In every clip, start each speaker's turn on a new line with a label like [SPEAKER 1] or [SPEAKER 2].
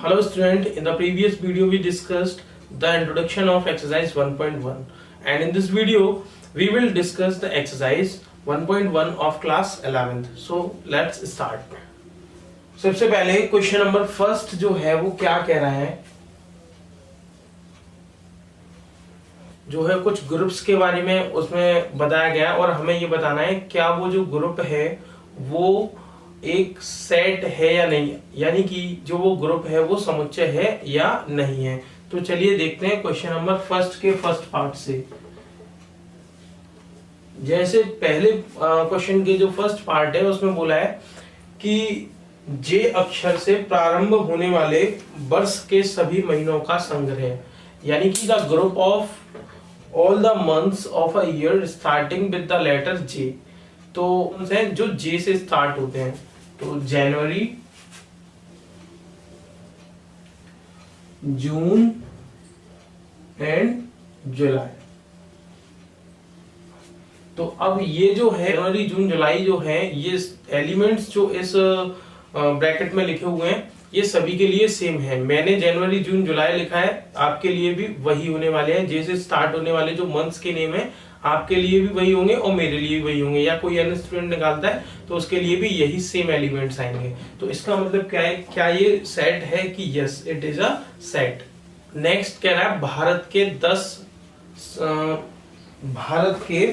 [SPEAKER 1] Hello student, in the previous video we discussed the introduction of exercise 1.1 and in this video we will discuss the exercise 1.1 of class 11th. So let's start. सबसे पहले question number first जो है वो क्या कह रहा है, जो है कुछ ग्रुप्स के बारे में उसमें बताया गया और हमें ये बताना है क्या वो जो ग्रुप है वो एक सेट है या नहीं, यानी कि जो वो ग्रुप है वो समुच्चय है या नहीं है। तो चलिए देखते हैं क्वेश्चन नंबर फर्स्ट के फर्स्ट पार्ट से। जैसे पहले क्वेश्चन के जो फर्स्ट पार्ट है उसमें बोला है कि जे अक्षर से प्रारंभ होने वाले वर्ष के सभी महीनों का संग्रह, यानी कि the group of all the months of a year starting with the letter J. तो उनसे जो जे से स्टार्ट होते हैं, तो जनवरी, जून एंड जुलाई। तो अब ये जो है जनवरी, जून, जुलाई जो है ये एलिमेंट्स जो इस ब्रैकेट में लिखे हुए हैं ये सभी के लिए सेम है। मैंने जनवरी, जून, जुलाई लिखा है, आपके लिए भी वही होने वाले हैं। जैसे स्टार्ट होने वाले जो मंथ्स के नेम है आपके लिए भी वही होंगे और मेरे लिए भी वही होंगे, या कोई अन्य स्टूडेंट निकालता है तो उसके लिए भी यही सेम एलिमेंट्स आएंगे। तो इसका मतलब क्या है, क्या ये सेट है कि yes it is a set. Next कह रहा है भारत के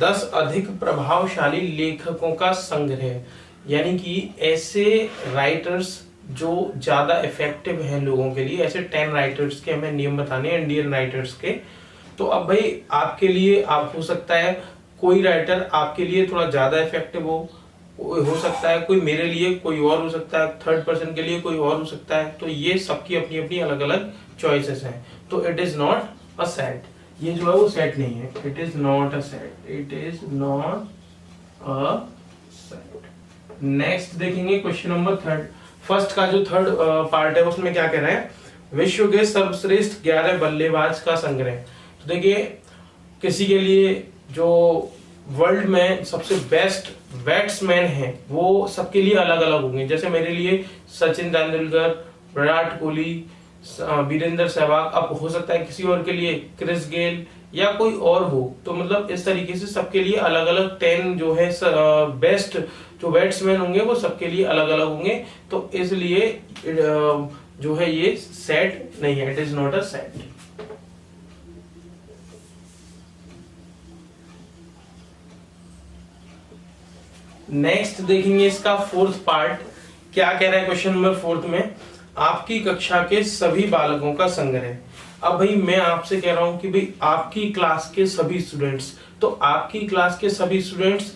[SPEAKER 1] 10 अधिक प्रभावशाली लेखकों का संग्रह, यानी कि ऐसे राइटर्स जो ज्यादा इफेक्टिव हैं लोगों के लिए। ऐसे 10 राइटर्स के हमें नेम बताने हैं, इंडियन राइटर्स के। तो अब भाई आपके लिए आप हो सकता है कोई राइटर आपके लिए थोड़ा ज्यादा इफेक्टिव हो सकता है कोई मेरे लिए कोई और हो सकता है, थर्ड पर्सन के लिए कोई और हो सकता है। तो ये सबकी अपनी अपनी अलग अलग चॉइसेस हैं। तो it is not a set, ये जो है वो सेट नहीं है। It is not a set, it is not a set. Next देखेंगे क्वेश्चन नंबर थर्ड। फर्स्ट का जो थर्ड पार्ट है उसमें क्या कह रहे हैं, विश्व के सर्वश्रेष्ठ 11 बल्लेबाज का संग्रह। तो देखिए किसी के लिए जो वर्ल्ड में सबसे बेस्ट बैट्समैन है वो सबके लिए अलग अलग होंगे। जैसे मेरे लिए सचिन तेंदुलकर, विराट कोहली, वीरेंद्र सहवाग। अब हो सकता है किसी और के लिए क्रिस गेल या कोई और हो। तो मतलब इस तरीके से सबके लिए अलग अलग 10 जो है बेस्ट जो बैट्समैन होंगे वो सबके लिए अलग अलग होंगे। तो इसलिए जो है ये सेट नहीं है, it is not a set. Next देखेंगे इसका फोर्थ पार्ट। क्या कह रहा है क्वेश्चन नंबर फोर्थ में, आपकी कक्षा के सभी बालकों का संग्रह। अब भाई मैं आपसे कह रहा हूं कि भाई आपकी क्लास के सभी स्टूडेंट्स, तो आपकी क्लास के सभी स्टूडेंट्स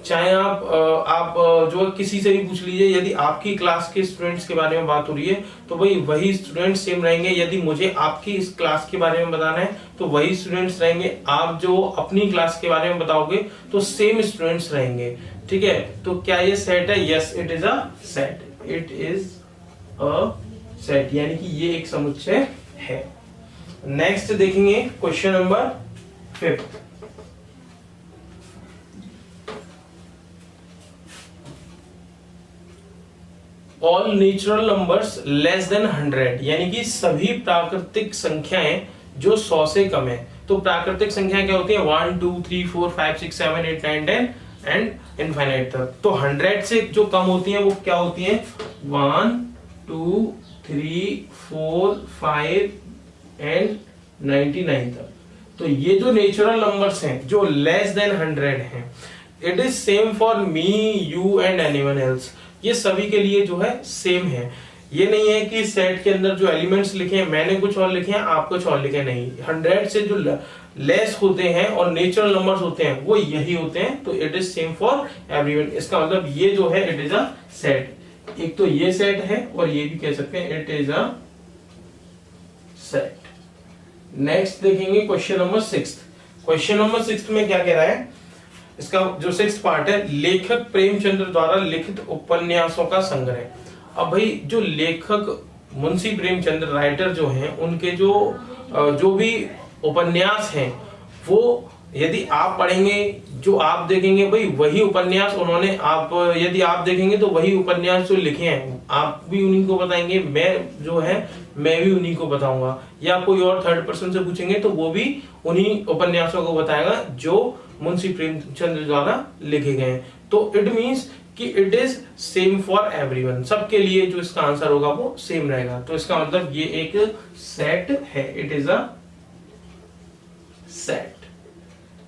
[SPEAKER 1] चाहे आप जो किसी से भी पूछ लीजिए, यदि आपकी क्लास के स्टूडेंट्स के बारे में बात हो रही है तो भाई वही स्टूडेंट्स सेम रहेंगे। यदि मुझे आपकी इस क्लास के बारे में बताना है तो वही स्टूडेंट्स रहेंगे। आप जो अपनी क्लास के बारे में बताओगे तो सेम स्टूडेंट्स रहेंगे। ठीक है, तो क्या ये सेट है? Yes it is a set, it is a set, यानी कि ये एक समुच्चय है। नेक्स्ट देखेंगे question number 5। All natural numbers less than 100, यानी कि सभी प्राकृतिक संख्याएं जो 100 से कम है। तो प्राकृतिक संख्याएं क्या होती है? 1 2 3 4 5 6 7 8 9 10 एंड इनफाइनाइट तक। तो 100 से जो कम होती हैं वो क्या होती हैं? 1 2 3 4 5 एंड 99 तक। तो ये जो नेचुरल नंबर्स हैं जो लेस देन 100 हैं, it is same for me, you and anyone else. ये सभी के लिए जो है सेम है। ये नहीं है कि सेट के अंदर जो एलिमेंट्स लिखे हैं मैंने कुछ और लिखे हैं आप कुछ और लिखे, नहीं। 100 से जो लेस होते हैं और नेचुरल नंबर्स होते हैं वो यही होते हैं। तो it is same for everyone. इसका मतलब ये जो है इट इज अ सेट। एक तो ये सेट है और ये भी कह सकते हैं it is a set. Next देखेंगे क्वेश्चन नंबर 6। क्वेश्चन नंबर 6 में क्या कह रहा है, इसका जो 6th पार्ट है, लेखक प्रेमचंद्र द्वारा लिखित उपन्यासों का संग्रह। अब भाई जो लेखक मुंशी प्रेमचंद्र राइटर जो हैं उनके जो भी उपन्यास हैं वो यदि आप पढ़ेंगे, जो आप देखेंगे भाई वही उपन्यास उन्होंने, आप यदि आप देखेंगे तो वही उपन्यास जो लिखे हैं आप भी उन्हीं को बताएंगे, मैं भी उन्हीं को बताऊंगा, या कोई और थर्ड पर्सन से पूछेंगे तो वो भी उन्हीं उपन्यासों को बताएगा जो मुंशी प्रेमचंद द्वारा लिखे गए हैं। तो इट मीन्स कि it is same for everyone, सबके लिए जो इसका आंसर होगा वो सेम रहेगा। तो इसका मतलब ये एक सेट है, it is a set.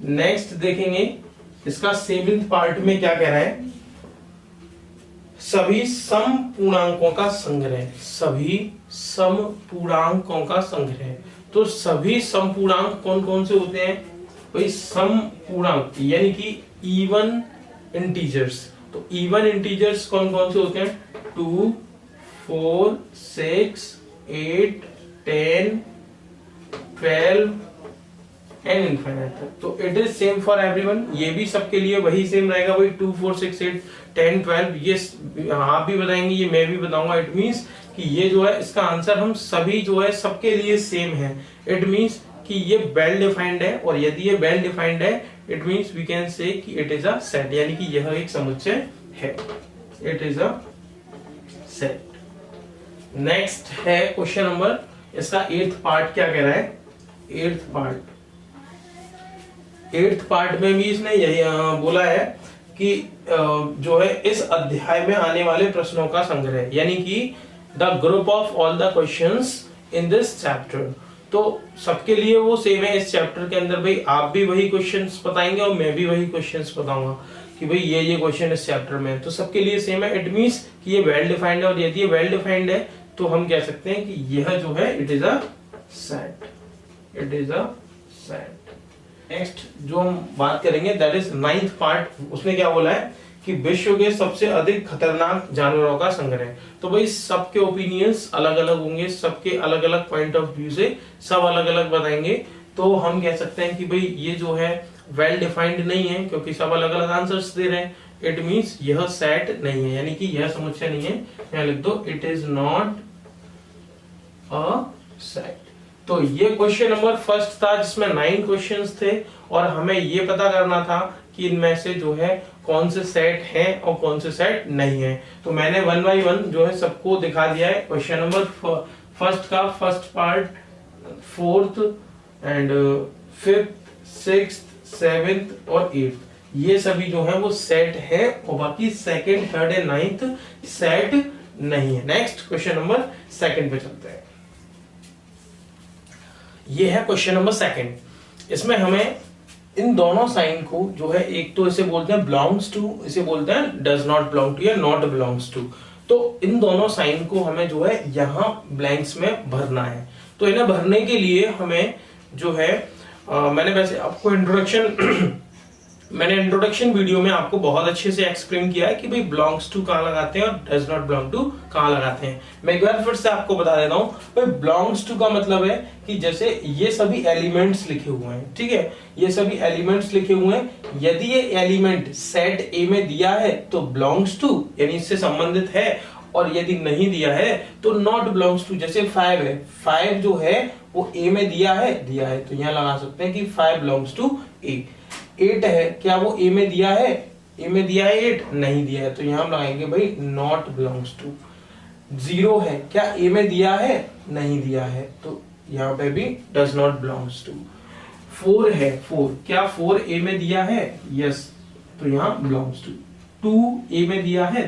[SPEAKER 1] Next देखेंगे इसका 7th पार्ट में क्या कह रहा है, सभी सम पूर्णांकों का संग्रह, सभी सम पूर्णांकों का संग्रह। तो सभी सम पूर्णांक कौन कौन से होते हैं भाई, सम पूर्णांक यानी कि इवन इंटीजर्स। तो इवन इंटीजर्स कौन कौन से होते हैं, 2, 4, 6, 8, 10, 12 एंड इनफाइनाइट तक। तो it is same for everyone, ये भी सबके लिए वही सेम रहेगा भाई, 2, 4, 6, 8, 10, 12। ये आप भी बताएंगे, ये मैं भी बताऊंगा। इट मीन्स कि ये जो है इसका आंसर हम सभी जो है सबके लिए सेम है। इट मीन्स कि ये वेल डिफाइंड है, और यदि ये वेल डिफाइंड है it means we can say कि इट इज अ सेट, यानी कि यह एक समुच्चय है, it is a set. Next है क्वेश्चन नंबर, इसका 8th पार्ट क्या कह रहा है, 8th पार्ट में भी इसने यही बोला है कि जो है इस अध्याय में आने वाले प्रश्नों का संग्रह, यानी कि the group of all the questions in this chapter. तो सबके लिए वो सेम है इस चैप्टर के अंदर भाई, आप भी वही क्वेश्चंस बताएंगे और मैं भी वही क्वेश्चंस बताऊंगा कि भाई ये क्वेश्चन इस चैप्टर में है, तो सबके लिए सेम है। इट मींस कि ये वेल डिफाइंड है, और यदि ये वेल डिफाइंड है तो हम कह सकते हैं कि यह जो है it is a set, it is a set. Next जो हम बात करेंगे दैट इज 9th पार्ट। उसने क्या बोला है कि विश्व के सबसे अधिक खतरनाक जानवरों का संग्रह। तो भाई सबके ओपिनियंस अलग अलग होंगे, सबके अलग अलग पॉइंट ऑफ व्यू से सब अलग अलग बताएंगे। तो हम कह सकते हैं कि भाई ये जो है वेल डिफाइंड नहीं है, क्योंकि सब अलग अलग आंसर्स दे रहे हैं। इट मींस यह सेट नहीं है, यानी कि यह समुच्चय नहीं है। यहाँ लिख दो it is not a set. तो ये क्वेश्चन नंबर फर्स्ट था जिसमें 9 क्वेश्चंस थे, और हमें ये पता करना था कि इनमें से जो है कौन से सेट हैं और कौन से सेट नहीं है। तो मैंने 1 by 1 जो है सबको दिखा दिया है। क्वेश्चन नंबर फर्स्ट का first part, 4th and 5th, 6th, 7th और 8th, ये सभी जो है वो सेट है, और बाकी 2nd, 3rd and 9th set नहीं है। नेक्स्ट क्वेश्चन नंबर 2 पे चलते हैं। ये है क्वेश्चन नंबर 2। इसमें हमें इन दोनों साइन को जो है, एक तो इसे बोलते हैं बिलोंग्स टू, इसे बोलते हैं डज नॉट बिलोंग टू या नॉट बिलोंग्स टू। तो इन दोनों साइन को हमें जो है यहाँ ब्लैंक्स में भरना है। तो इन्हें भरने के लिए हमें जो है मैंने वैसे आपको इंट्रोडक्शन वीडियो में आपको बहुत अच्छे से एक्सप्लेन किया है कि भाई बिलोंग्स टू कहाँ लगाते हैं और डज नॉट बिलोंग टू कहाँ लगाते हैं। मैं एक बार फिर से आपको बता देता हूँ। भाई बिलोंग्स टू का मतलब है कि जैसे ये सभी एलिमेंट्स लिखे हुए हैं, ठीक है, ये सभी एलिमेंट्स लिखे हुए हैं, यदि ये एलिमेंट सेट ए में दिया है तो बिलोंग्स टू यानी इससे संबंधित है, और यदि नहीं दिया है तो नॉट बिलोंग्स टू। जैसे 5 है, 5 जो है वो ए में दिया है तो यहाँ लगा सकते हैं कि 5 बिलोंग्स टू ए। 8 है, क्या वो ए में दिया है, ए में दिया है 8, नहीं दिया है तो यहाँ हम लगाएंगे भाई नॉट बिलोंग्स टू। 0 है, क्या ए में दिया है, नहीं दिया है तो यहाँ पे भी डज नॉट बिलोंग्स टू। 4 है, 4 क्या 4 ए में दिया है, यस, तो यहाँ बिलोंग्स टू। 2 ए में दिया है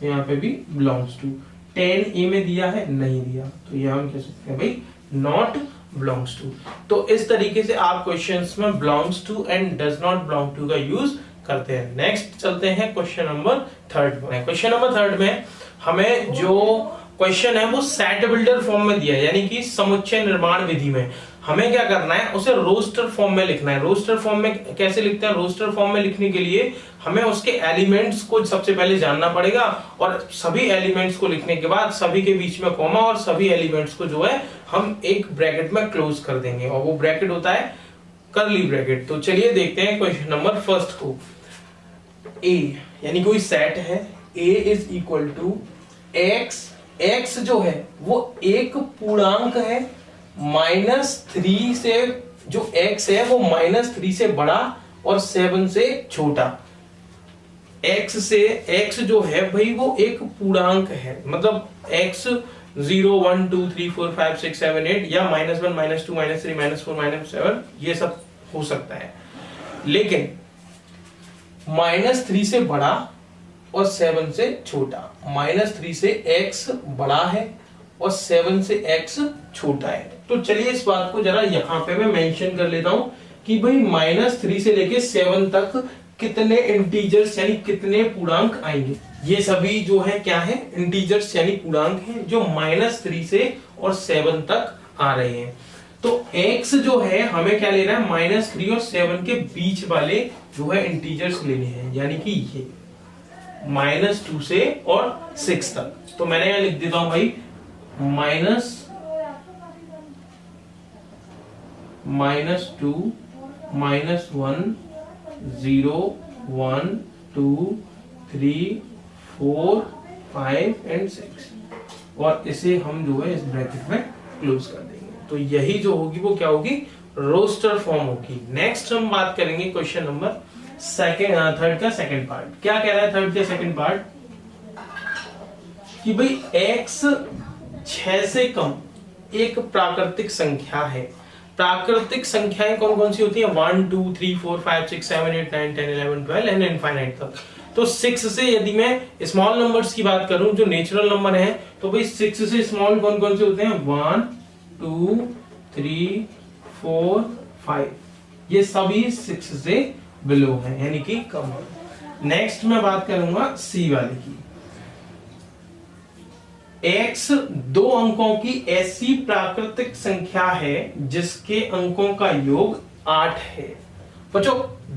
[SPEAKER 1] तो यहाँ पे भी बिलोंग्स टू। 10 ए में दिया है, नहीं दिया तो यहाँ हम कह सकते हैं भाई नॉट बिलोंग्स टू। तो इस तरीके से आप क्वेश्चंस में belongs to and does not belong to का यूज करते हैं। नेक्स्ट चलते हैं क्वेश्चन नंबर 3 पर। क्वेश्चन नंबर 3 में हमें जो क्वेश्चन है वो सेट बिल्डर फॉर्म में दिया है, यानी कि समुच्चय निर्माण विधि में। हमें क्या करना है, उसे रोस्टर फॉर्म में लिखना है। रोस्टर फॉर्म में कैसे लिखते हैं, रोस्टर फॉर्म में लिखने के लिए हमें उसके एलिमेंट्स को सबसे पहले जानना पड़ेगा, और सभी एलिमेंट्स को लिखने के बाद सभी के बीच में कॉमा, और सभी एलिमेंट्स को जो है हम एक ब्रैकेट में क्लोज कर देंगे, और वो ब्रैकेट होता है कर्ली ब्रैकेट। तो चलिए देखते हैं क्वेश्चन नंबर फर्स्ट को। ए यानी कोई सेट है, A is equal to X. X जो है वो एक पूर्णांक है, -3 से, जो x है वो -3 से बड़ा और 7 से छोटा। x से x जो है भाई वो एक पूर्णांक है, मतलब x 0 1 2 3 4 5 6 7 8 या -1 -2 -3 -4 -7 ये सब हो सकता है। लेकिन -3 से बड़ा और 7 से छोटा, -3 से x बड़ा है और 7 से x छोटा है। तो चलिए इस बात को जरा यहां पे मैं मेंशन कर लेता हूं कि भाई -3 से लेके 7 तक कितने इंटीजर्स यानी कितने पूर्णांक आएंगे। ये सभी जो है क्या है, इंटीजर्स यानी पूर्णांक हैं जो -3 से और 7 तक आ रहे हैं। तो x जो है हमें क्या लेना है, -3 और 7 के बीच वाले जो है इंटीजर्स लेने हैं, यानी कि ये -2 से और 6 तक। तो मैंने यहां लिख देता हूं भाई -2 -1 0 1 2 3 4 5 एंड 6 और इसे हम जो है इस ब्रैकेट में क्लोज कर देंगे। तो यही जो होगी वो क्या होगी, रोस्टर फॉर्म होगी। नेक्स्ट हम बात करेंगे क्वेश्चन नंबर थर्ड का सेकंड पार्ट। क्या कह रहा है थर्ड का सेकंड पार्ट कि भाई x 6 से कम एक प्राकृतिक संख्या है। प्राकृतिक संख्याएं कौन कौन सी होती हैं, 1 2 3 4 5 6 7 8 9 10 11 12 एंड इनफाइनाइट तक। तो 6 से यदि मैं स्मॉल नंबर्स की बात करूं जो नेचुरल नंबर हैं, तो भाई 6 से स्मॉल कौन कौन से होते हैं, 1 2 3 4 5, ये सभी 6 से बिलो है यानी कि कम है। नेक्स्ट मैं बात करूंगा सी वाले की। x 2 अंकों की ऐसी प्राकृतिक संख्या है जिसके अंकों का योग 8 है। बच्चों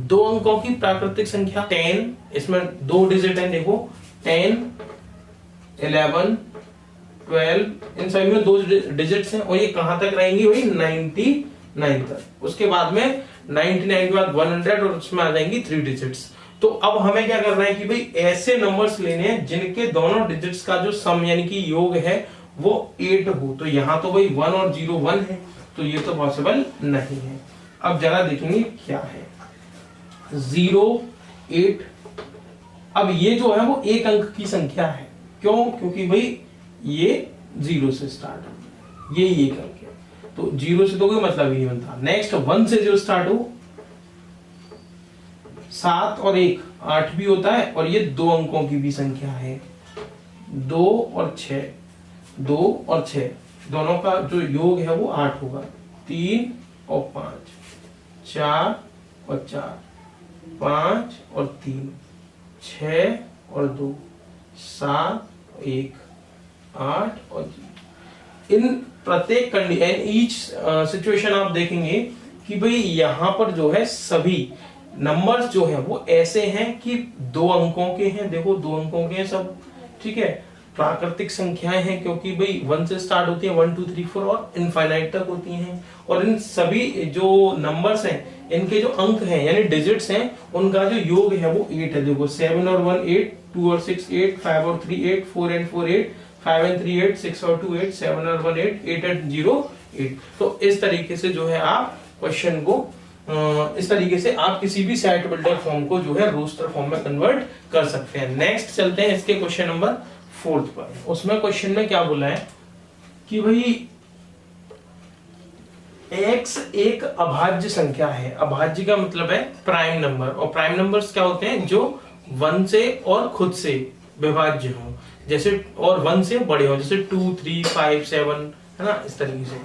[SPEAKER 1] 2 अंकों की प्राकृतिक संख्या 10, इसमें 2 डिजिट हैं, देखो 10 11 12, इन सभी में 2 डिजिट्स हैं और ये कहां तक रहेंगी भाई, 99 तक। उसके बाद में 99 के बाद 100 और उसमें आ जाएंगी 3 डिजिट्स। तो अब हमें क्या करना है कि भाई ऐसे नंबर्स लेने हैं जिनके दोनों डिजिट्स का जो सम यानी कि योग है वो 8 हो। तो यहां तो भाई 1 और 0 1 है, तो ये तो पॉसिबल नहीं है। अब जरा देखेंगे क्या है, 0 8। अब ये जो है वो एक अंक की संख्या है, क्यों, क्योंकि भाई ये 0 से स्टार्ट है, ये एक अंक है, तो 0 से तो कोई मतलब ही नहीं बनता। नेक्स्ट 1 से जो स्टार्ट हो, 7 और 1 8 भी होता है और ये 2 अंकों की भी संख्या है, 2 और 6, 2 और 6 दोनों का जो योग है वो 8 होगा। 3 और 5, 4 और 4, 5 और 3, 6 और 2, 7 और 1, 8 और 0। इन प्रत्येक कंडीशन ईच सिचुएशन आप देखेंगे कि भाई यहां पर जो है सभी नंबर्स जो है वो ऐसे हैं कि 2 अंकों के हैं, देखो 2 अंकों के हैं सब, ठीक है। प्राकृतिक संख्याएं हैं क्योंकि भाई 1 से स्टार्ट होती है, 1 2 3 4 और इनफाइनाइट तक होती हैं। और इन सभी जो नंबर्स हैं इनके जो अंक हैं यानी डिजिट्स हैं उनका जो योग है वो 8 है। देखो 7 और 1 8, 2 और 6 8, 5 और 3 8, 4 and 4 8, 5 and 3 8, 6 और 2 8, 7 और 1 8, 8 and 0 8। तो इस तरीके से जो है आप क्वेश्चन को इस तरीके से आप किसी भी सेट बिल्डर फॉर्म को जो है रोस्टर फॉर्म में कन्वर्ट कर सकते हैं। नेक्स्ट चलते हैं इसके क्वेश्चन नंबर 4 पर। उसमें क्वेश्चन में क्या बोला है कि भाई x एक अभाज्य संख्या है। अभाज्य का मतलब है प्राइम नंबर, और प्राइम नंबर्स क्या होते हैं, जो 1 से और खुद से विभाज्य हो, जैसे और 1 से बड़े हो, जैसे 2 3 5 7, है ना, इस तरीके से।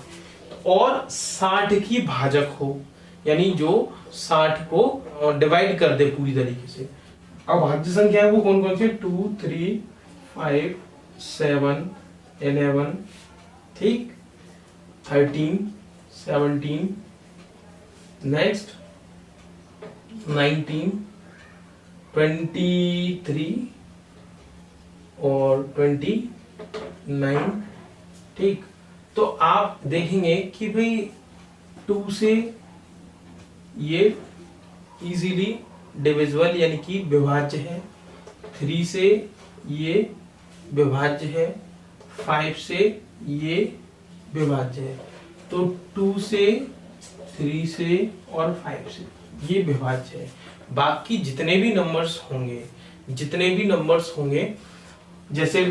[SPEAKER 1] और 60 की भाजक हो, यानी जो 60 को डिवाइड कर दे पूरी तरीके से। अब भाज्य संख्या है वो कौन कौन से, 2 3 5 7 11, ठीक, 13 17, नेक्स्ट 19 23 और 29, ठीक। तो आप देखेंगे कि भाई 2 से ये इजीली डिविजिबल यानी कि विभाज्य है, 3 से ये विभाज्य है, 5 से ये विभाज्य है। तो 2 से 3 से और 5 से ये विभाज्य है। बाकी जितने भी नंबर्स होंगे जितने भी नंबर्स होंगे, जैसे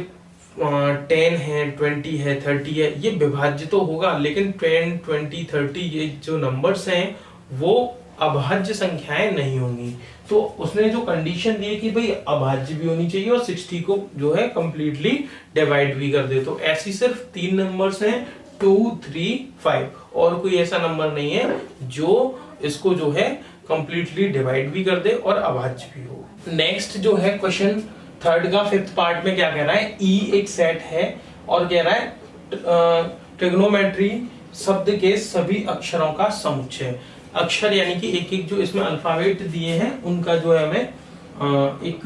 [SPEAKER 1] 10 है, 20 है, 30 है, ये विभाज्य तो होगा, लेकिन 10, 20, 30 ये जो नंबर्स हैं वो अभाज्य संख्याएं नहीं होंगी। तो उसने जो कंडीशन दी है कि भाई अभाज्य भी होनी चाहिए और 60 को जो है कंप्लीटली डिवाइड भी कर दे। तो ऐसी सिर्फ 3 नंबर्स हैं, 2, 3, 5, और कोई ऐसा नंबर नहीं है जो इसको जो है कंप्लीटली डिवाइड भी कर दे और अभाज्य भी हो। नेक्स्ट जो है क्वेश्चन थर्ड का 5th पार्ट में क्या कह रहा है, ई एक सेट है और कह रहा है ट्रिग्नोमेट्री शब्द के सभी अक्षरों का समुच्चय। अक्षर यानी कि एक एक जो इसमें अल्फाबेट दिए हैं उनका जो है हमें एक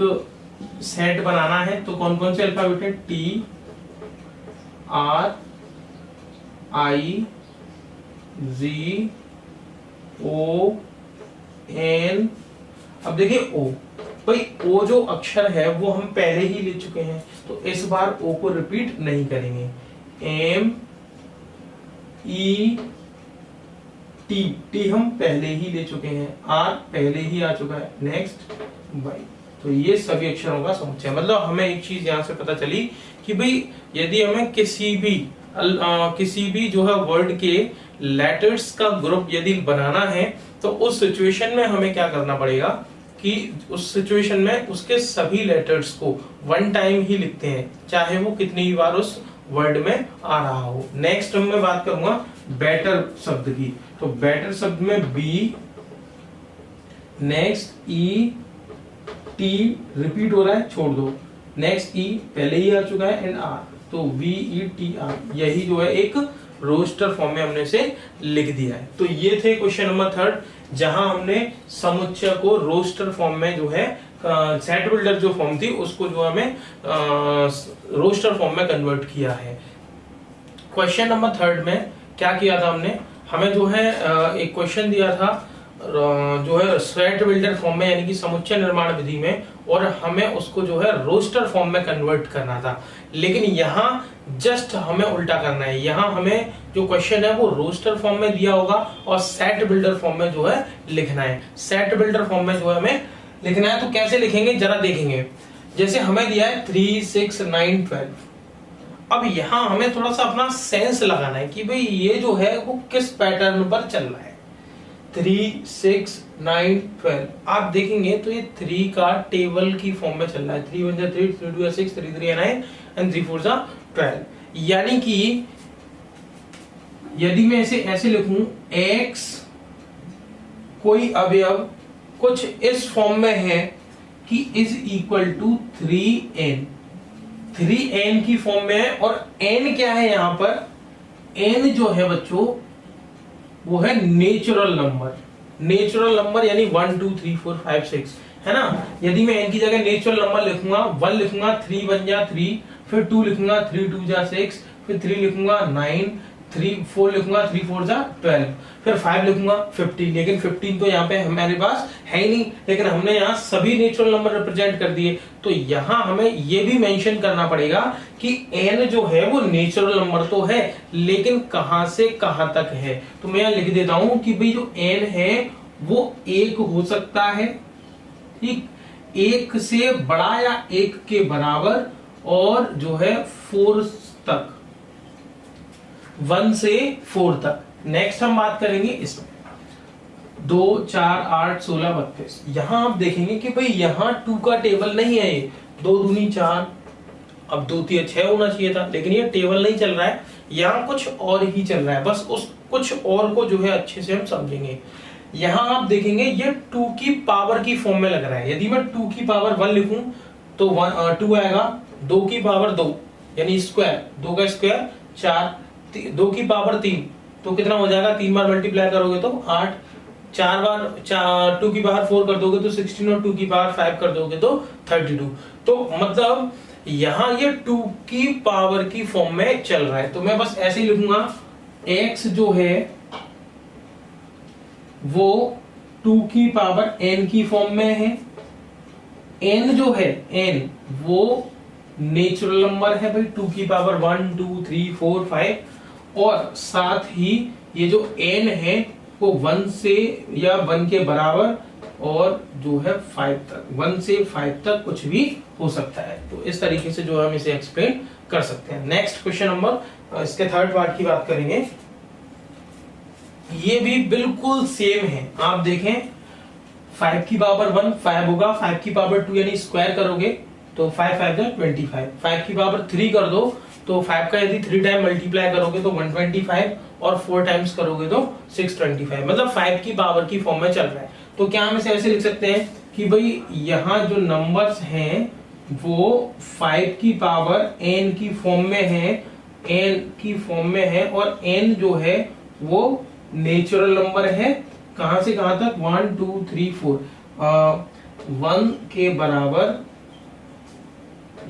[SPEAKER 1] सेट बनाना है। तो कौन कौन से अल्फाबेट है, T, R, I, Z, O, N। अब देखिए O, भाई O जो अक्षर है वो हम पहले ही ले चुके हैं, तो इस बार O को रिपीट नहीं करेंगे। M, E, टी हम पहले ही ले चुके हैं, आर पहले ही आ चुका है, नेक्स्ट वाई। तो ये सभी अक्षरों का समुच्चय। मतलब हमें एक चीज यहां से पता चली कि भाई यदि हमें किसी भी जो है वर्ड के लेटर्स का ग्रुप यदि बनाना है, तो उस सिचुएशन में हमें क्या करना पड़ेगा कि उस सिचुएशन में उसके सभी लेटर्स को वन टाइम ही लिखते हैं, चाहे वो कितनी ही बार उस वर्ड में आ रहा हो। नेक्स्ट मैं बात करूंगा बेटर शब्द की। तो बेटर शब्द में बी, नेक्स्ट ई, टी रिपीट हो रहा है, छोड़ दो, नेक्स्ट ई पहले ही आ चुका है, एंड आर, तो वी ई टी आर, यही जो है एक रोस्टर फॉर्म में हमने से लिख दिया है। तो ये थे क्वेश्चन नंबर 3, जहां हमने समुच्चय को रोस्टर फॉर्म में जो है सेट बिल्डर जो फॉर्म थी उसको जो हमें रोस्टर फॉर्म में कन्वर्ट किया है। क्वेश्चन नंबर 3 में क्या किया था हमने, हमें जो है एक क्वेश्चन दिया था जो है सेट बिल्डर फॉर्म में यानी कि समुच्चय निर्माण विधि में, और हमें उसको जो है रोस्टर फॉर्म में कन्वर्ट करना था। लेकिन यहाँ जस्ट हमें उल्टा करना है, यहाँ हमें जो क्वेश्चन है वो रोस्टर फॉर्म में दिया होगा और सेट बिल्डर फॉर्म में जो है लिखना है। सेट बिल्डर फॉर्म में जो है हमें लिखना है, तो कैसे लिखेंगे जरा देखेंगे। जैसे हमें दिया है 3, 6, 9, 12। अब यहाँ हमें थोड़ा सा अपना सेंस लगाना है कि भाई ये जो है वो किस पैटर्न पर चल रहा है। 3, 6, 9, 12 आप देखेंगे तो ये 3 का टेबल की फॉर्म में चल रहा है। 3 1 जा 3, 3 2 जा 6, 3 3 जा 9 एंड 3 4 जा 12। यानी कि यदि मैं इसे ऐसे लिखूं, x कोई अवयव कुछ इस फॉर्म में है कि is equal to 3n, 3n की फॉर्म में है। और n क्या है यहाँ पर, n जो है बच्चों वो है नेचुरल नंबर। नेचुरल नंबर यानी 1 2 3 4 5 6 है ना। यदि मैं n की जगह नेचुरल नंबर लिखूंगा, 1 लिखूंगा 3 1 जा 3, फिर 2 लिखूंगा 3 2 जा 6, फिर 3 लिखूंगा 9, 3 4 लिखूंगा 3 4 जा 12, फिर 5 लिखूंगा 15। लेकिन 15 तो यहाँ पे हमारे पास है ही नहीं, लेकिन हमने यहाँ सभी नेचुरल नंबर रिप्रेजेंट कर दिए। तो यहाँ हमें ये भी मेंशन करना पड़ेगा कि n जो है वो नेचुरल नंबर तो है, लेकिन कहां से कहां तक है। तो मैं यहाँ लिख देता हूं कि भाई जो n है वो 1 हो सकता है, ठीक, 1 से बड़ा या 1 के बराबर, और जो है 4 तक, 1 से 4 तक। नेक्स्ट हम बात करेंगे इसमें 2 4 8 16 32। यहां आप देखेंगे कि भाई यहाँ 2 का टेबल नहीं है, ये 2 दूनी 4, अब 2 3 6 होना चाहिए था, लेकिन ये टेबल नहीं चल रहा है, यहाँ कुछ और ही चल रहा है। बस उस कुछ और को जो है अच्छे से हम समझेंगे। यहाँ आप देखेंगे ये 2 की पावर की फॉर्म में लग रहा है। यदि मैं 2 की पावर 1 लिखूं तो 2 आएगा, 2 की पावर 2 यानी स्क्वायर, 2 का स्क्वायर 4, 2 की पावर 3 तो कितना हो जाएगा, 3 बार मल्टीप्लाई करोगे तो 8, 4 बार 2 की पावर 4 कर दोगे तो 16, और 2 की पावर 5 कर दोगे तो 32। तो मतलब यहाँ ये 2 की पावर की फॉर्म में चल रहा है। तो मैं बस ऐसे ही लिखूंगा, x जो है वो 2 की पावर n की फॉर्म में है। n जो है n वो नेचुरल नंबर है भाई, 2 की पावर 1 2 3 4 5, और साथ ही ये जो n है वो 1 से या 1 के बराबर और जो है 5 तक, 1 से 5 तक कुछ भी हो सकता है। तो इस तरीके से जो हम इसे एक्सप्लेन कर सकते हैं। नेक्स्ट क्वेश्चन नंबर, इसके थर्ड पार्ट की बात करेंगे। ये भी बिल्कुल सेम है। आप देखें 5 की पावर 1 5 होगा, 5 की पावर 2 यानी स्क्वायर करोगे तो 5 5 जा 25, 5 की पावर 3 कर दो तो 5 का यदि 3 टाइम मल्टीप्लाई करोगे तो 125 और 4 टाइम्स करोगे तो 625, मतलब 5 की पावर की फॉर्म में चल रहा है। तो क्या हम इसे ऐसे लिख सकते हैं कि भाई यहाँ जो नंबर्स हैं वो 5 की पावर n की फॉर्म में है, n की फॉर्म में है, और n जो है वो नेचुरल नंबर है। कहां से कहां तक? 1 2 3 4, 1 के बराबर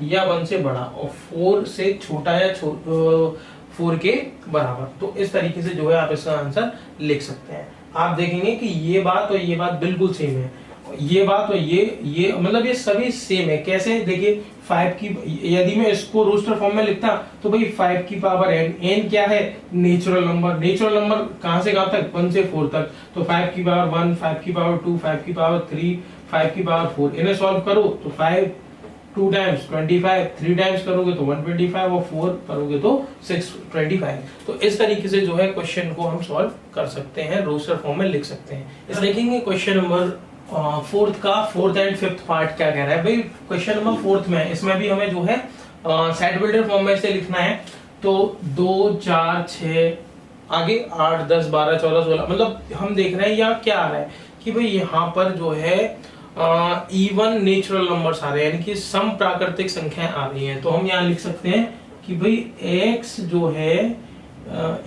[SPEAKER 1] या 1 से बड़ा और 4 से छोटा या 4 के बराबर। तो इस तरीके से जो है आप इसका आंसर लिख सकते हैं। आप देखेंगे कि ये बात और ये बात बिल्कुल सेम है, ये बात और ये मतलब ये सभी सेम है। कैसे? देखिए 5 की, यदि मैं इसको रोस्टर फॉर्म में लिखता तो भाई 5 की पावर n क्या है? Natural number. नेचुरल नंबर कहां से कहां तक? 1 से 4 तक। तो 5 की पावर 1, 5 की पावर 2, 5 की पावर 3, 5 की पावर 4, इन्हें सॉल्व करो तो 5 2 टाइम्स 25, 3 टाइम्स करोगे तो 125 और 4 करोगे तो 625। तो इस तरीके से जो है क्वेश्चन को हम सॉल्व कर सकते हैं, रोस्टर फॉर्म में लिख सकते हैं। इस देखेंगे क्वेश्चन नंबर फोर्थ का, फोर्थ एंड फिफ्थ पार्ट क्या कह रहा है। भाई क्वेश्चन नंबर फोर्थ में, इसमें भी हमें जो है सेट बिल्डर फॉर्म में से लिखना है। तो 2 4 6 आगे 8 10 12 14 16, मतलब हम देख रहे हैं यहाँ क्या आ रहा है कि भाई यहाँ पर जो है इवन नेचुरल नंबर्स आ रहे हैं, यानी कि सम प्राकृतिक संख्याएं आ रही हैं। तो हम यहाँ लिख सकते हैं कि भाई x जो है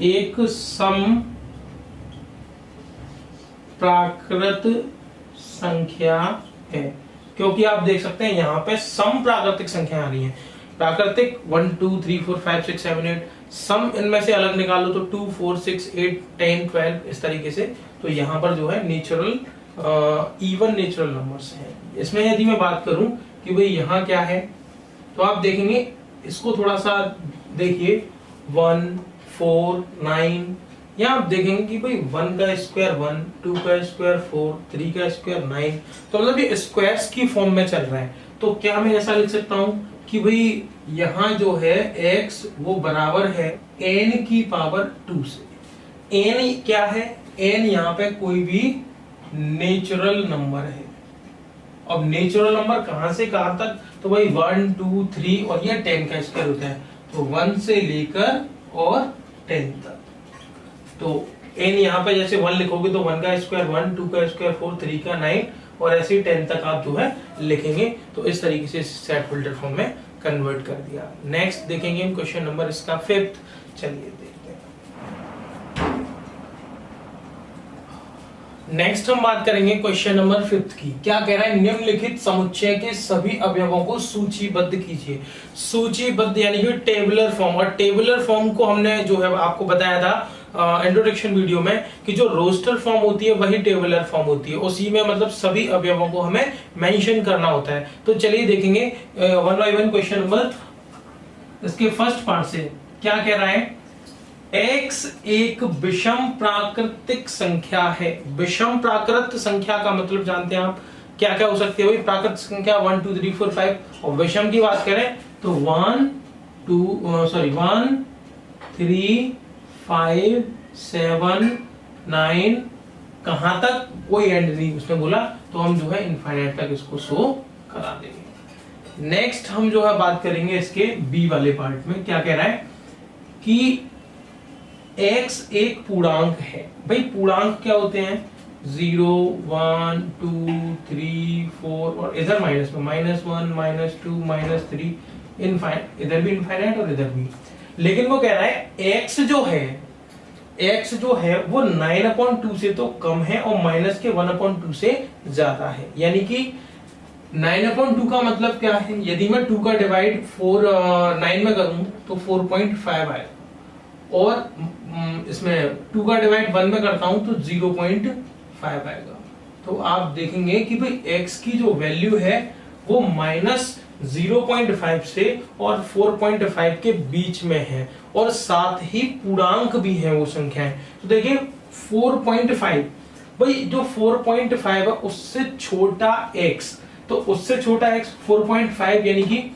[SPEAKER 1] एक सम प्राकृत संख्या है, क्योंकि आप देख सकते हैं यहाँ पे सम प्राकृतिक संख्या आ रही है। प्राकृतिक 1 2 3 4 5 6 7 8, सम इनमें से अलग निकालो तो 2 4 6 8 10 12 इस तरीके से। तो यहाँ पर जो है नेचुरल इवन नेचुरल नंबर्स हैं। इसमें यदि मैं बात करूं कि भाई यहाँ क्या है, तो आप देखेंगे इसको थोड़ा सा देखिए 1 4 9, यहाँ आप देखेंगे कि भाई 1 का स्क्वायर 1, 2 का स्क्वायर 4, 3 का स्क्वायर 9, तो मतलब ये स्क्वायर्स की फॉर्म में चल रहा है। तो क्या मैं ऐसा लिख सकता हूं कि भाई यहाँ जो है x वो बराबर है n की पावर 2 से। n क्या है? n यहाँ पे कोई भी नेचुरल नंबर है। अब नेचुरल नंबर कहां से कहां तक? तो भाई 1 2 3 और ये 10 का स्क्वायर होता है, तो 1 से लेकर और 10 तक। तो n यहाँ पे जैसे 1 लिखोगे तो 1 का स्क्वायर 1, 2 का स्क्वायर 4, 3 का 9 और ऐसे 10 तक आप जो है लिखेंगे। तो इस तरीके से सेट फिल्टर फॉर्म में कन्वर्ट कर दिया। नेक्स्ट देखेंगे हम क्वेश्चन नंबर इसका फिफ्थ। चलिए देखते हैं। नेक्स्ट हम बात करेंगे क्वेश्चन नंबर फिफ्थ की। क्या कह रहा है? निम्नलिखित समुच्चय के सभी अवयवों को सूचीबद्ध कीजिए। सूचीबद्ध यानी कि टेबुलर फॉर्म, और टेबुलर फॉर्म को हमने जो है आपको बताया था इंट्रोडक्शन वीडियो में कि जो रोस्टर फॉर्म होती है वही टेबुलर फॉर्म होती है, उसी में मतलब सभी अवयवों को हमें मेंशन करना होता है। तो चलिए देखेंगे one by one question number इसके फर्स्ट पार्ट से क्या कह रहा है। x एक विषम प्राकृतिक संख्या है। विषम प्राकृत संख्या का मतलब जानते हैं आप क्या क्या हो सकती है? भाई प्राकृत संख्या 1 2 3 4 5, और विषम की बात करें तो 1 3 5 7 9, कहां तक कोई एंड नहीं उसने बोला, तो हम जो है इनफाइनाइट तक इसको शो करा देंगे। नेक्स्ट हम जो है बात करेंगे इसके बी वाले पार्ट में। क्या कह रहा है कि x एक पूर्णांक है। भाई पूर्णांक क्या होते हैं? 0 1 2 3 4 और इधर माइनस में -1 -2 -3, इनफाइनाइट, इधर भी इनफाइनाइट और इधर भी। लेकिन वो कह रहा है x जो है वो 9/2 से तो कम है और माइनस के 1/2 से ज्यादा है। यानी कि 9/2 का मतलब क्या है? यदि मैं 2 का डिवाइड 9 में करूं तो 4.5 आएगा, और इसमें 2 का डिवाइड 1 में करता हूं तो 0.5 आएगा। तो आप देखेंगे कि भाई x की जो वैल्यू है वो -0.5 से और 4.5 के बीच में है, और साथ ही पूर्णांक भी है वो संख्याएं। तो देखिए 4.5, भाई जो 4.5 है उससे छोटा x, तो उससे छोटा x 4.5 यानी कि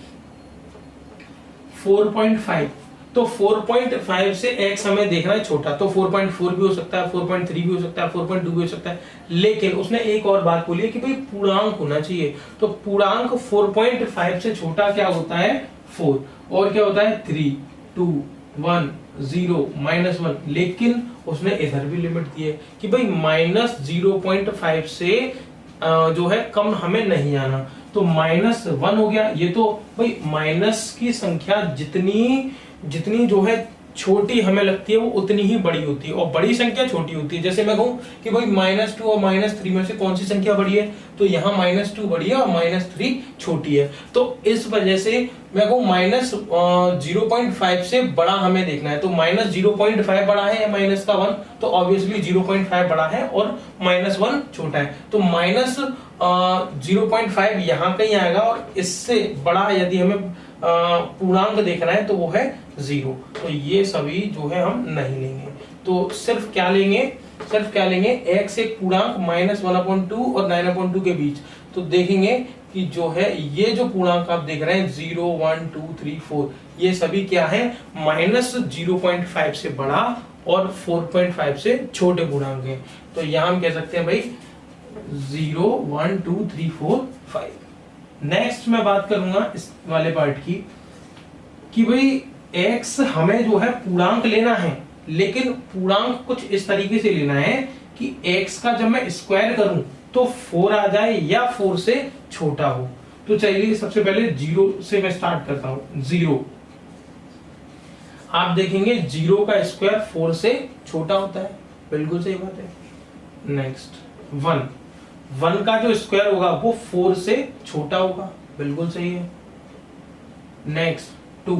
[SPEAKER 1] 4.5, तो 4.5 से x हमें देखना है छोटा, तो 4.4 भी हो सकता है, 4.3 भी हो सकता है, 4.2 भी हो सकता है। लेकिन उसने एक और बात बोली है कि भाई पूर्णांक होना चाहिए, तो पूर्णांक 4.5 से छोटा क्या होता है 4, और क्या होता है 3, 2, 1, 0, -1। लेकिन उसने इधर भी लिमिट दी है कि भाई -0.5 से जो है कम हमें नहीं आना, तो -1 हो गया। ये तो भाई माइनस की संख्या जितनी जितनी जो है छोटी हमें लगती है वो उतनी ही बड़ी होती है, और बड़ी संख्या छोटी होती है। जैसे मैं कहूं कि भाई -2 और -3 में से कौन सी संख्या बड़ी है, तो यहाँ -2 बड़ी है और -3 छोटी है। तो इस वजह से मैं कहूं -0.5 से बड़ा हमें देखना है, तो -0.5 बड़ा है या माइनस का 1, तो ऑब्वियसली 0.5 बड़ा है और -1 छोटा है, तो -0.5 यहाँ कहीं आएगा, और इससे बड़ा यदि हमें पूर्णांक देखना है तो वो है 0, तो ये सभी जो है हम नहीं लेंगे। तो सिर्फ क्या लेंगे, x एक पूर्णांक -1/2 और 9/2 के बीच। तो देखेंगे कि जो है ये जो पूर्णांक आप देख रहे हैं 0, 1, 2, 3, 4, ये सभी क्या है -0.5 से बड़ा और 4.5 से छोटे पूर्णांक हैं। तो यहां हम कह सकते हैं भाई 0, 1, 2, 3, 4, 5। नेक्स्ट मैं बात करूंगा इस वाले पार्ट की कि भाई x हमें जो है पूर्णांक लेना है, लेकिन पूर्णांक कुछ इस तरीके से लेना है कि x का जब मैं स्क्वायर करूं तो 4 आ जाए या 4 से छोटा हो। तो चलिए सबसे पहले 0 से मैं स्टार्ट करता हूं। 0, आप देखेंगे 0 का स्क्वायर 4 से छोटा होता है, बिल्कुल सही बात है। नेक्स्ट 1 का जो स्क्वायर होगा वो 4 से छोटा होगा, बिल्कुल सही है। नेक्स्ट 2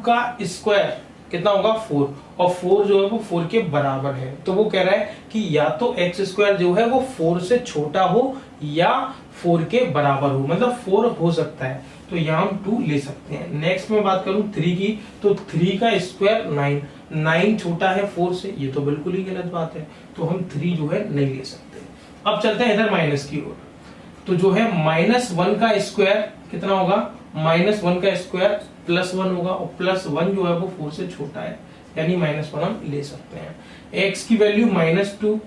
[SPEAKER 1] का स्क्वायर कितना होगा 4, और 4 जो है वो 4 के बराबर है, तो वो कह रहा है कि या तो x स्क्वायर जो है वो 4 से छोटा हो या 4 के बराबर हो, मतलब 4 हो सकता है, तो यहाँ हम 2 ले सकते हैं। नेक्स्ट में बात करूं 3 की, तो 3 का स्क्वायर 9 छोटा है 4 से, ये तो बिल्कुल ही गलत बात है, तो हम 3 जो है नहीं ले सकते। अब चलते हैं इधर माइनस की ओर, तो जो है -1 का स्क्वायर कितना होगा, -1 का स्क्वायर +1 होगा, और +1 जो है वो 4 से छोटा है, यानी -1 हम ले सकते हैं। x की वैल्यू -2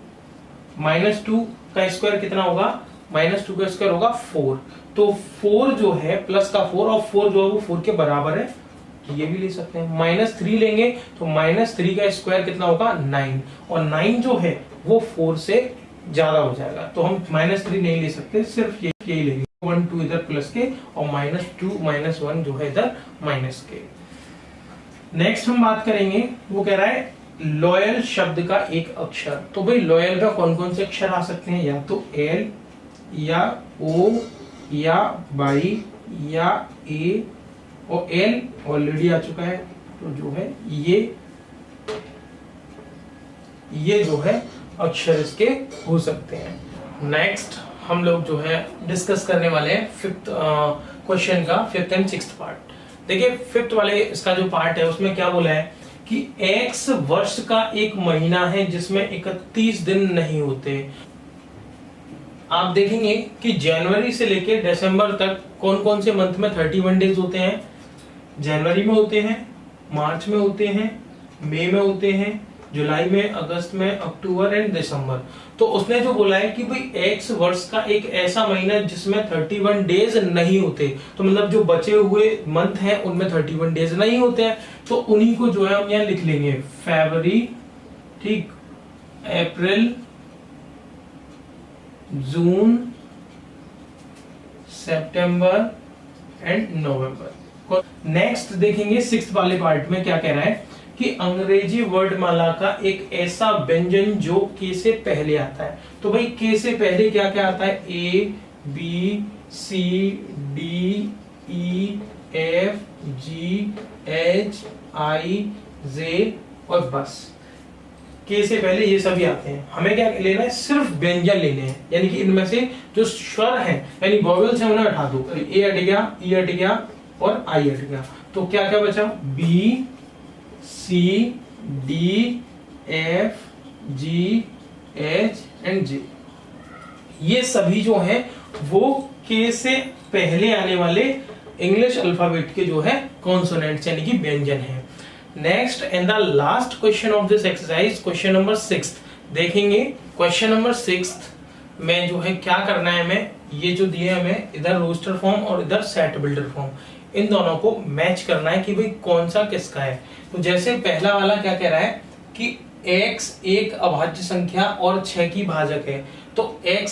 [SPEAKER 1] का स्क्वायर कितना होगा, -2 का स्क्वायर होगा 4, तो 4 जो है प्लस का 4, और 4 जो है वो 4 के बराबर है, तो ये भी ले सकते हैं। -3 लेंगे तो -3 का स्क्वायर कितना होगा 9, और 9 जो है वो 4 से ज्यादा हो जाएगा, तो हम -3 नहीं ले सकते, सिर्फ यही लेंगे। 1, 2 इधर प्लस के, और -2 -1 जो है इधर माइनस के। नेक्स्ट हम बात करेंगे, वो कह रहा है लॉयल शब्द का एक अक्षर। तो भाई लॉयल का कौन कौन से अक्षर आ सकते हैं, या तो L या O या Y या A, और L ऑलरेडी आ चुका है, तो जो है ये जो है अक्षर इसके हो सकते हैं। नेक्स्ट हम लोग जो है डिस्कस करने वाले हैं 5th क्वेश्चन का 5th एंड 6th पार्ट। देखिए 5th वाले इसका जो पार्ट है उसमें क्या बोला है कि x वर्ष का एक महीना है जिसमें 31 दिन नहीं होते। आप देखेंगे कि जनवरी से लेकर दिसंबर तक कौन कौन से मंथ में 31 डेज होते हैं, जनवरी में होते हैं, मार्च में होते हैं, मई में होते हैं, जुलाई में, अगस्त में, अक्टूबर एंड दिसंबर। तो उसने जो बोला है कि भाई x वर्ष का एक ऐसा महीना जिसमें 31 डेज नहीं होते, तो मतलब जो बचे हुए मंथ हैं उनमें 31 डेज नहीं होते हैं, तो उन्हीं को जो है हम यहाँ लिख लेंगे फरवरी, ठीक, अप्रैल, जून, सितंबर एंड नवंबर। नेक्स्ट देखेंगे 6th वाले पार्ट में क्या कह रहा है कि अंग्रेजी वर्णमाला का एक ऐसा व्यंजन जो के से पहले आता है। तो भाई के से पहले क्या क्या आता है, A, B, C, D, E, F, G, H, I, J और बस। के से पहले ये सभी आते हैं। हमें क्या लेना है, सिर्फ व्यंजन लेने हैं, यानी कि इनमें से जो स्वर हैं यानी वॉवेल्स हैं उन्हें हटा दो। ए हट गया, ई हट गया और आई हट गया, तो क्या क्या बचा, B, C, D, F, G H and J, ये सभी जो हैं वो K से पहले आने वाले इंग्लिश अल्फाबेट के जो है कॉन्सोनेंट्स यानी कि व्यंजन है। Next and the last question of this exercise, question number 6 देखेंगे। क्वेश्चन नंबर 6 में जो है क्या करना है हमें, ये जो दिए हमें इधर रोस्टर फॉर्म और इधर सेट बिल्डर फॉर्म, इन दोनों को मैच करना है कि भाई कौन सा किसका है। तो जैसे पहला वाला क्या कह रहा है कि x एक अभाज्य संख्या और 6 की भाजक है, तो x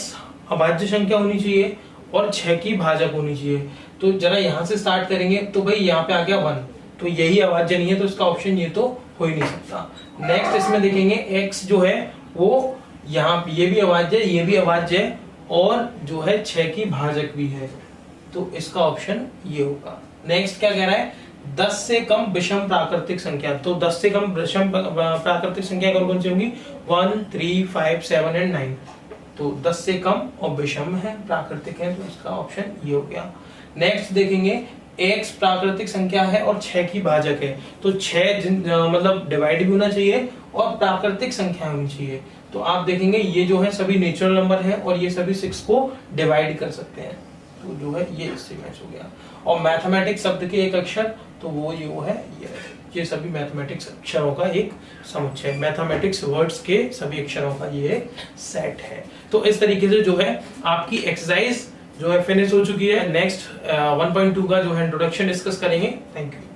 [SPEAKER 1] अभाज्य संख्या होनी चाहिए और 6 की भाजक होनी चाहिए। तो जरा यहां से स्टार्ट करेंगे, तो भाई यहाँ पे आ गया 1, तो यही अभाज्य नहीं है, तो इसका ऑप्शन ये तो हो ही नहीं सकता। नेक्स्ट इसमें देखेंगे x जो है वो यहाँ ये भी अभाज्य है, ये भी अभाज्य है और जो है 6 की भाजक भी है, तो इसका ऑप्शन ये होगा। नेक्स्ट क्या कह रहा है, 10 से कम विषम प्राकृतिक संख्या, तो 10 से कम विषम प्राकृतिक संख्या कौन सी होंगी, 1, 3, 5, 7 एंड 9, तो 10 से कम और विषम है, प्राकृतिक है, तो इसका ऑप्शन ये हो गया। नेक्स्ट देखेंगे x प्राकृतिक संख्या है और 6 की भाजक है, तो 6 मतलब डिवाइड भी होना चाहिए और प्राकृतिक संख्या होनी चाहिए। तो आप देखेंगे ये जो है सभी नेचुरल नंबर है और ये सभी 6 को डिवाइड कर सकते हैं, तो जो है ये इससे मैच हो गया। और मैथमेटिक्स शब्द के एक अक्षर, तो वो है ये सभी मैथमेटिक्स अक्षरों का एक समुच्चय, मैथमेटिक्स वर्ड्स के सभी अक्षरों का ये सेट है। तो इस तरीके से जो है आपकी एक्सरसाइज जो है फिनिश हो चुकी है। नेक्स्ट 1.2 का जो है इंट्रोडक्शन डिस्कस करेंगे। Thank you.